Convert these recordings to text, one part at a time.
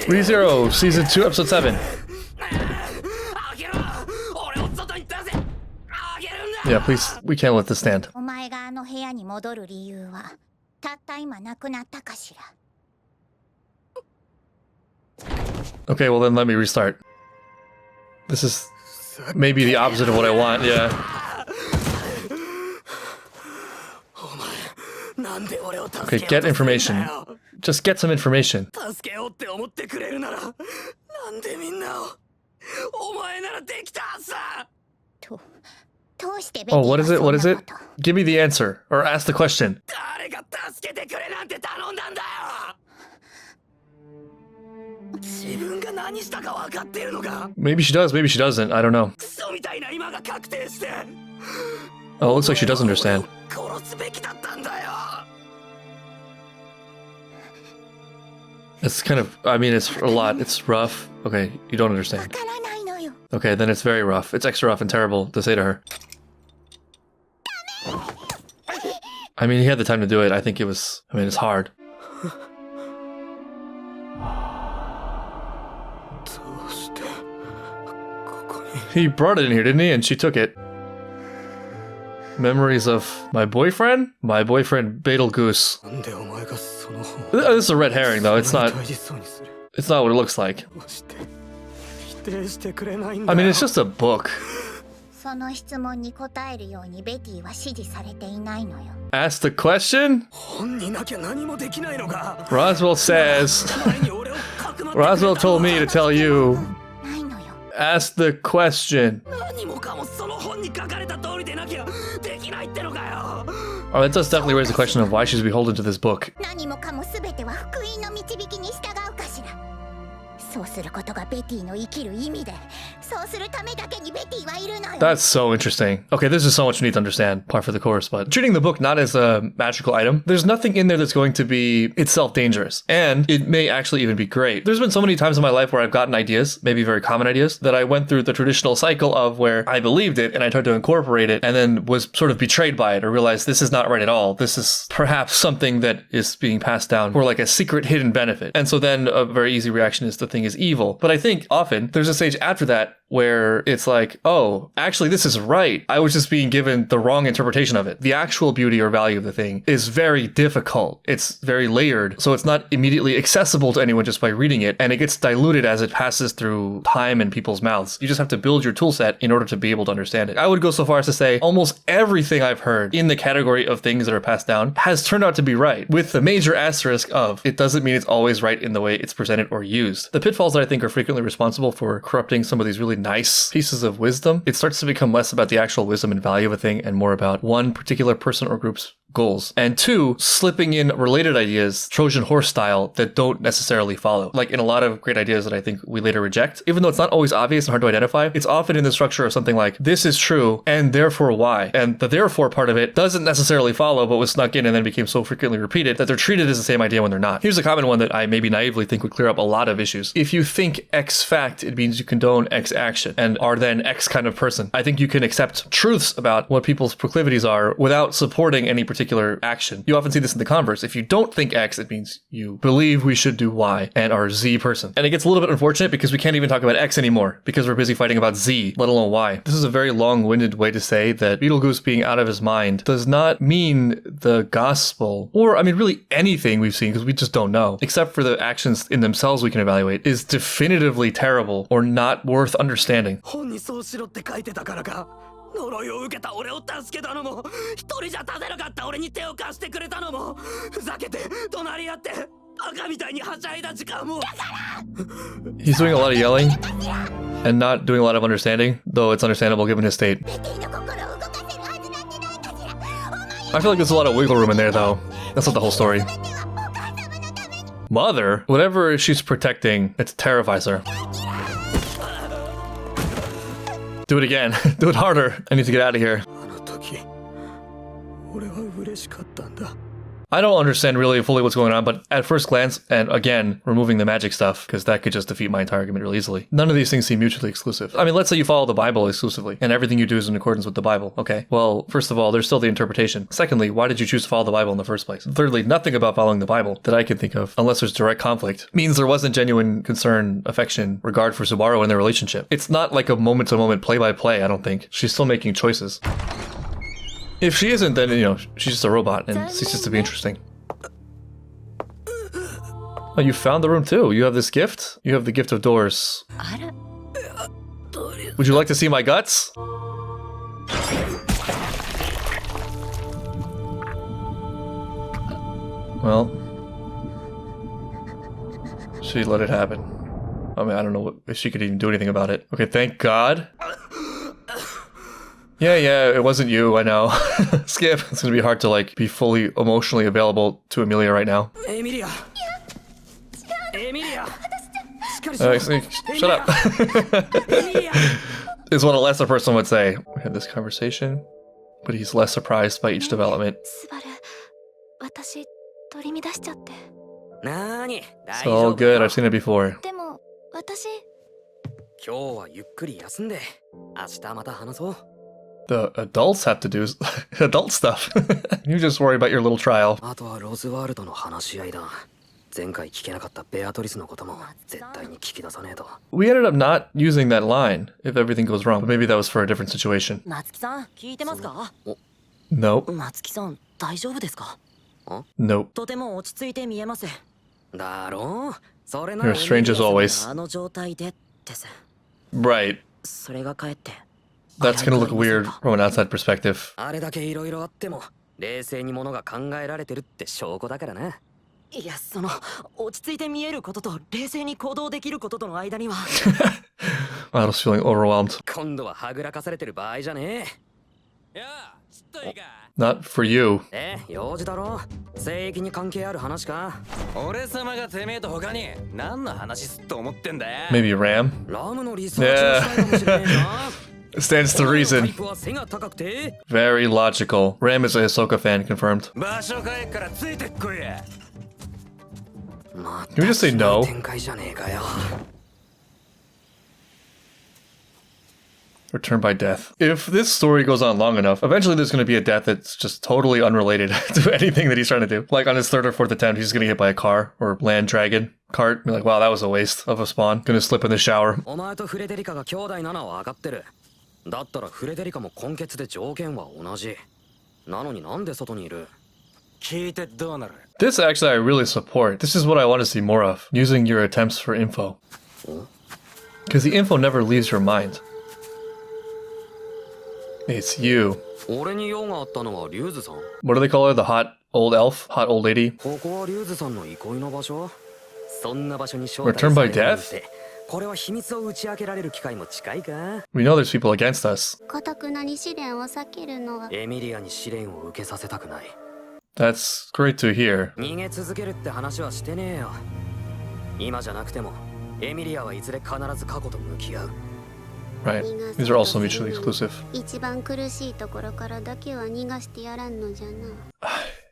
ReZero, Season 2, Episode 7. Yeah, please, we can't let this stand. Okay, well then let me restart. This is maybe the opposite of what I want, yeah. Okay, get information. Just get some information. Oh, what is it? What is it? Give me the answer, or ask the question. Maybe she does, maybe she doesn't, I don't know. Oh, it looks like she does understand. It's kind of, I mean, it's a lot, it's rough. Okay, you don't understand. Okay, then it's very rough. It's extra rough and terrible to say to her. I mean, he had the time to do it. I think it was, I mean, it's hard. He brought it in here, didn't he? And she took it. Memories of my boyfriend? My boyfriend, Betelgeuse. This is a red herring, though. It's not what it looks like. I mean, it's just a book. Ask the question? Roswell says... Roswell told me to tell you. Ask the question. Oh, that does definitely raise the question of why she's beholden to this book. That's so interesting. Okay, this is so much we need to understand, par for the course, but treating the book not as a magical item, there's nothing in there that's going to be itself dangerous, and it may actually even be great. There's been so many times in my life where I've gotten ideas, maybe very common ideas, that I went through the traditional cycle of where I believed it and I tried to incorporate it and then was sort of betrayed by it or realized this is not right at all. This is perhaps something that is being passed down for like a secret hidden benefit. And so then a very easy reaction is the thing is evil. But I think often there's a stage after that where it's like, oh, actually this is right. I was just being given the wrong interpretation of it. The actual beauty or value of the thing is very difficult. It's very layered. So it's not immediately accessible to anyone just by reading it. And it gets diluted as it passes through time and people's mouths. You just have to build your tool set in order to be able to understand it. I would go so far as to say almost everything I've heard in the category of things that are passed down has turned out to be right, with the major asterisk of it doesn't mean it's always right in the way it's presented or used. The pitfalls that I think are frequently responsible for corrupting some of these really nice pieces of wisdom, it starts to become less about the actual wisdom and value of a thing and more about one particular person or group's goals. And two, slipping in related ideas, Trojan horse style, that don't necessarily follow. Like in a lot of great ideas that I think we later reject, even though it's not always obvious and hard to identify, it's often in the structure of something like, this is true, and therefore why? And the therefore part of it doesn't necessarily follow, but was snuck in and then became so frequently repeated that they're treated as the same idea when they're not. Here's a common one that I maybe naively think would clear up a lot of issues. If you think X fact, it means you condone X action and are then X kind of person. I think you can accept truths about what people's proclivities are without supporting any particular action. You often see this in the converse. If you don't think X, it means you believe we should do Y and are Z person. And it gets a little bit unfortunate because we can't even talk about X anymore because we're busy fighting about Z, let alone Y. This is a very long-winded way to say that Betelgeuse being out of his mind does not mean the gospel, or I mean really anything we've seen, because we just don't know, except for the actions in themselves we can evaluate, is definitively terrible or not worth understanding. 呪いを受けた俺を助けたのも一人じゃ立てなかった俺に手を貸してくれたのもふざけて怒鳴り合ってバカみたいにはしゃいだ時間も He's doing a lot of yelling and not doing a lot of understanding, though it's understandable given his state. I feel like there's a lot of wiggle room in there, though. That's not the whole story. Mother? Whatever she's protecting, it terrifies her. Do it again. Do it harder. I need to get out of here. I don't understand really fully what's going on, but at first glance, and again, removing the magic stuff, because that could just defeat my entire argument really easily, none of these things seem mutually exclusive. I mean, let's say you follow the Bible exclusively, and everything you do is in accordance with the Bible. Okay, well, first of all, there's still the interpretation. Secondly, why did you choose to follow the Bible in the first place? Thirdly, nothing about following the Bible that I can think of, unless there's direct conflict, means there wasn't genuine concern, affection, regard for Subaru in their relationship. It's not like a moment-to-moment play-by-play, I don't think. She's still making choices. If she isn't, then, you know, she's just a robot and ceases to be interesting. Oh, you found the room too. You have this gift? You have the gift of doors. Would you like to see my guts? Well, she let it happen. I mean, I don't know if she could even do anything about it. Okay, thank God. Yeah, it wasn't you, I know. Skip. It's gonna be hard to, like, be fully emotionally available to Emilia right now. Emilia! Shut up. Is what a lesser person would say. We had this conversation, but he's less surprised by each development. It's all good, I've seen it before. The adults have to do adult stuff. You just worry about your little trial. We ended up not using that line if everything goes wrong, but maybe that was for a different situation. Nope. Nope. You're strange as always. Right. That's gonna look weird from an outside perspective. I was feeling overwhelmed. Not for you. Maybe Ram? Yeah. Stands to reason. Very logical. Ram is a Hisoka fan, confirmed. Can we just say no? Return by death. If this story goes on long enough, eventually there's going to be a death that's just totally unrelated to anything that he's trying to do. Like on his third or fourth attempt, he's going to get hit by a car or land dragon cart. Be like, wow, that was a waste of a spawn. Gonna slip in the shower. This actually I really support. This is what I want to see more of. Using your attempts for info. Because the info never leaves your mind. It's you. What do they call her? The hot old elf? Hot old lady? Return by death? We know there's people against us. That's great to hear. Right. These are also mutually exclusive.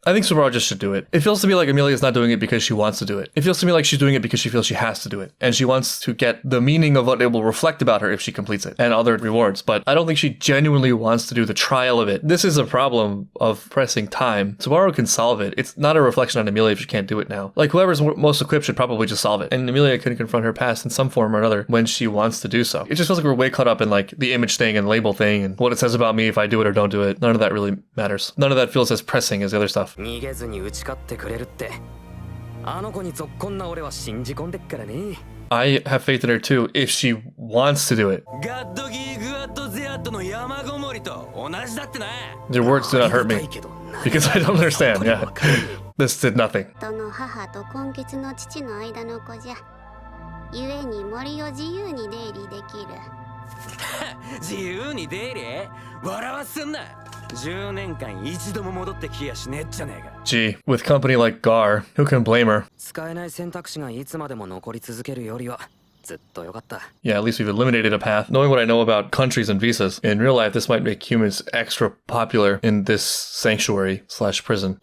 I think Subaru just should do it. It feels to me like Emilia's not doing it because she wants to do it. It feels to me like she's doing it because she feels she has to do it. And she wants to get the meaning of what it will reflect about her if she completes it, and other rewards. But I don't think she genuinely wants to do the trial of it. This is a problem of pressing time. Subaru can solve it. It's not a reflection on Emilia if she can't do it now. Like, whoever's most equipped should probably just solve it. And Emilia can confront her past in some form or another when she wants to do so. It just feels like we're way caught up in, like, the image thing and label thing and what it says about me if I do it or don't do it. None of that really matters. None of that feels as pressing as the other stuff. I have faith in her too, if she wants to do it. Your words do not hurt me, because I don't understand, yeah. This did nothing. Gee, with company like Gar, who can blame her? Yeah, at least we've eliminated a path. Knowing what I know about countries and visas, in real life this might make humans extra popular in this sanctuary/prison.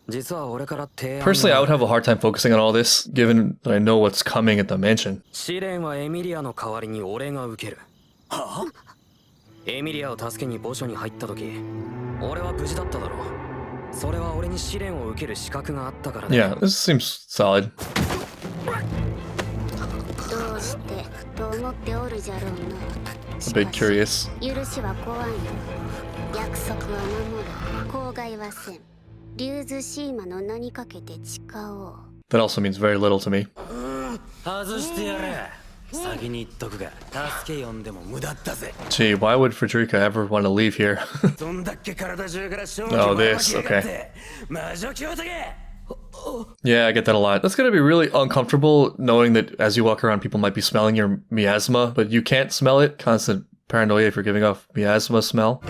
Personally, I would have a hard time focusing on all this, given that I know what's coming at the mansion. 試練はエミリアの代わりに俺が受ける。はあ？エミリアを助けに墓所に入った時、俺は無事だっただろう。それは俺に試練を受ける資格があったからね。Yeah, this seems solid. どうしてと思っておるじゃろうな。 A bit curious. 許しは怖いよ。約束は守る。口外はせん。リューズシーマの名にかけて誓おう。 That also means very little to me. 外してやれ。先に言っとくが、助け呼んでも無駄だぜ。 Gee, why would Frederica ever want to leave here? そんだけ体中から勝負 Oh, を this, 巻き上がっ okay. て。魔女気をつけ。 Yeah, I get that a lot. That's gonna be really uncomfortable knowing that as you walk around, people might be smelling your miasma, but you can't smell it. Constant paranoia if you're giving off miasma smell.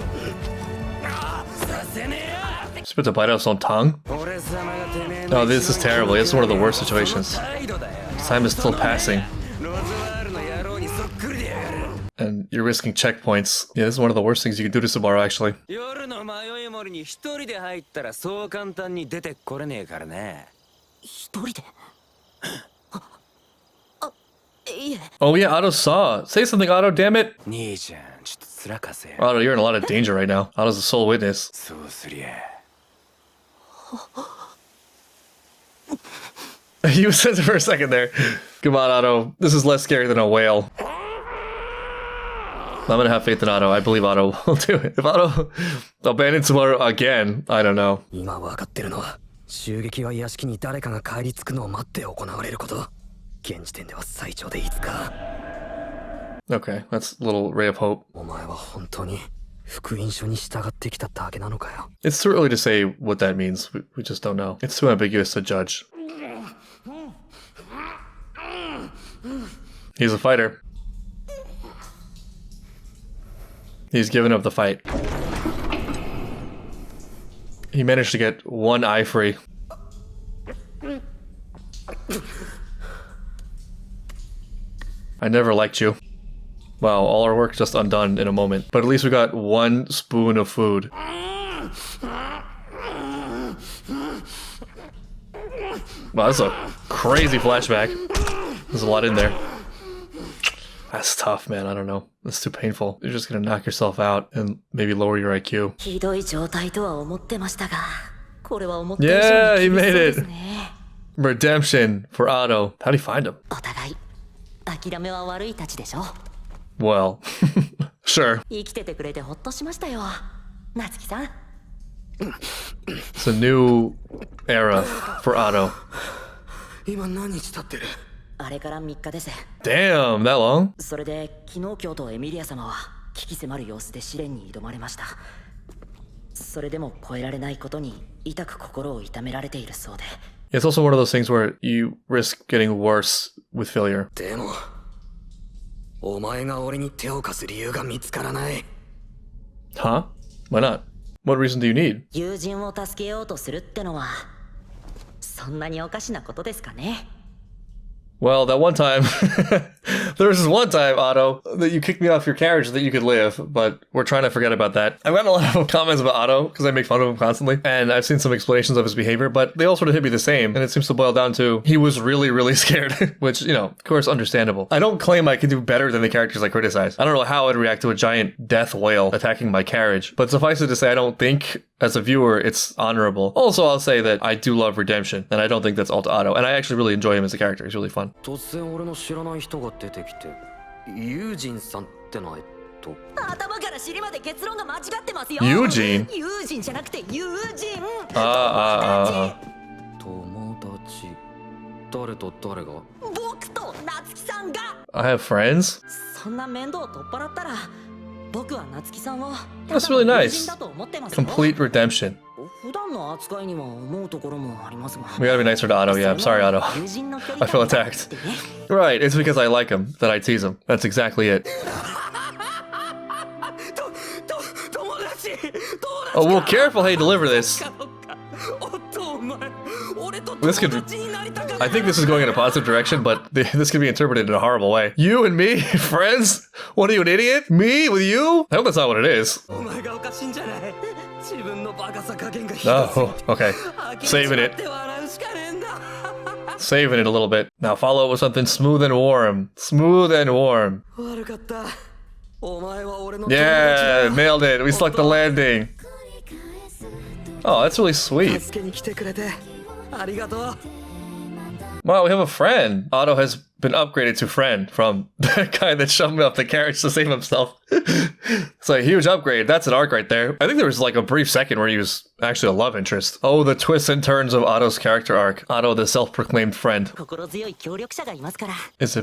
She's about to bite out his own tongue. Oh, this is terrible. This is one of the worst situations. Time is still passing. And you're risking checkpoints. Yeah, this is one of the worst things you can do to Subaru, actually. 夜の迷い森に一人で入ったらそう簡単に出てこれねえからね。一人で？あ、いえ。Oh yeah, Otto saw. Say something, Otto, damn it. 兄ちゃん、ちょっとつらかせ。 Otto, you're in a lot of danger right now. Otto's the sole witness. そうすりゃ。You said it for a second there. Come on, Otto. This is less scary than a whale. I'm gonna have faith in Otto. I believe Otto will do it. If Otto abandons Subaru again, I don't know. 今分かってるのは、襲撃は屋敷に誰かが帰り着くのを待って行われること。現時点では最長で5日。 Okay, that's a little ray of hope. お前は本当に福音書に従ってきただけなのかよ。 It's too early to say what that means. We just don't know. It's too ambiguous to judge. He's a fighter. He's given up the fight. He managed to get one eye free. I never liked you. Wow, all our work just undone in a moment. But at least we got one spoon of food. Wow, that's a crazy flashback. There's a lot in there. That's tough, man. I don't know. That's too painful. You're just gonna knock yourself out and maybe lower your IQ. ひどい状態とは思ってましたが、これは思った以 Yeah, 上 he に厳し made そうで it. すね。 Redemption for Otto. How'd he find him? お互い諦めは悪いたちでしょ。 Well, sure. 生きててくれてほっとしましたよ、夏樹さん。 It's a new era for Otto. 今何日経ってる？あれから3日です。 Damn, that long? それで昨日今日とエミリア様は危機迫る様子で試練に挑まれました。それでも超えられないことに痛く心を痛められているそうで。 It's also one of those things where you risk getting worse with failure. でも、お前が俺に手を貸す理由が見つからない。 Huh? Why not? What reason do you need? 友人を助けようとするってのはそんなにおかしなことですかね。 Well, that one time, there was this one time, Otto, that you kicked me off your carriage so that you could live, but we're trying to forget about that. I've gotten a lot of comments about Otto because I make fun of him constantly, and I've seen some explanations of his behavior, but they all sort of hit me the same, and it seems to boil down to he was really, really scared, which, you know, of course, understandable. I don't claim I can do better than the characters I criticize. I don't know how I'd react to a giant death whale attacking my carriage, but suffice it to say, I don't think as a viewer, it's honorable. Also, I'll say that I do love redemption, and I don't think that's all to Otto, and I actually really enjoy him as a character. He's really fun. 突然俺の知らない人が出てきて、ユージンさんってのは頭から尻まで結論が間違ってますよ。 Eugene? ユージンじゃなくて友人。友達。誰と誰が？僕と夏樹さんが。 I have friends? そんな面倒を取っ払ったら、僕は夏樹さんを That's really nice. 友人だと思ってますよ。 Complete redemption. 普段の扱いには思うところもありますが。 We gotta be nicer to Otto, yeah. I'm sorry, Otto. I feel attacked. Right, it's because I like him that I tease him. That's exactly it. Oh, well, careful how you deliver this. This could... I think this is going in a positive direction, but this could be interpreted in a horrible way. You and me? Friends? What are you, an idiot? Me with you? I hope that's not what it is. Oh, okay. Saving it. Saving it a little bit. Now follow it with something smooth and warm. Smooth and warm. Yeah, nailed it. We stuck the landing. Oh, that's really sweet. Wow, we have a friend. Otto has been upgraded to friend from the guy that shoved me off the carriage to save himself. It's a huge upgrade. That's an arc right there. I think there was like a brief second where he was actually a love interest. Oh, the twists and turns of Otto's character arc. Otto, the self-proclaimed friend. Is it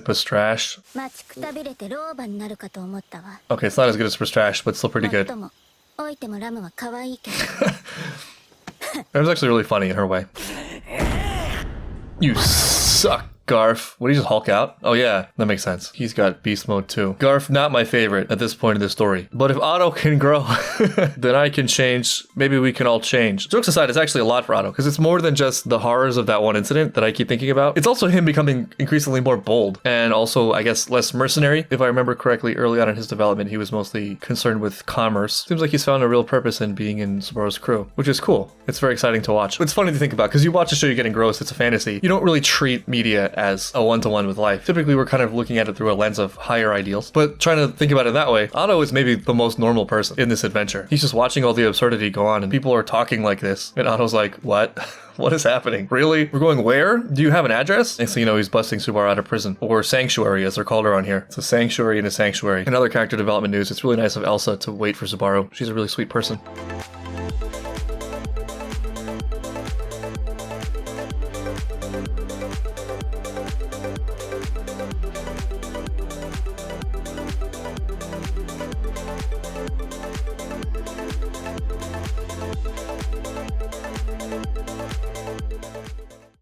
Pastrash? 待ちくたびれて老婆になるかと思ったわ。 Okay, it's not as good as Pastrash, but still pretty good. もっともおいてもラムは可愛いけど。 It was actually really funny in her way. You suck, Garf. What did he just Hulk out? Oh yeah, that makes sense. He's got beast mode too. Garf, not my favorite at this point in the story. But if Otto can grow, then I can change. Maybe we can all change. Jokes aside, it's actually a lot for Otto, because it's more than just the horrors of that one incident that I keep thinking about. It's also him becoming increasingly more bold, and also, I guess, less mercenary. If I remember correctly, early on in his development, he was mostly concerned with commerce. Seems like he's found a real purpose in being in Subaru's crew, which is cool. It's very exciting to watch. It's funny to think about, because you watch a show, you get engrossed, it's a fantasy. You don't really treat media as a one-to-one with life. Typically, we're kind of looking at it through a lens of higher ideals. But trying to think about it that way, Otto is maybe the most normal person in this adventure. He's just watching all the absurdity go on, and people are talking like this. And Otto's like, what? What is happening? Really? We're going where? Do you have an address? And so, you know, he's busting Subaru out of prison. Or sanctuary, as they're called around here. It's a sanctuary and a sanctuary. In other character development news, it's really nice of Elsa to wait for Subaru. She's a really sweet person.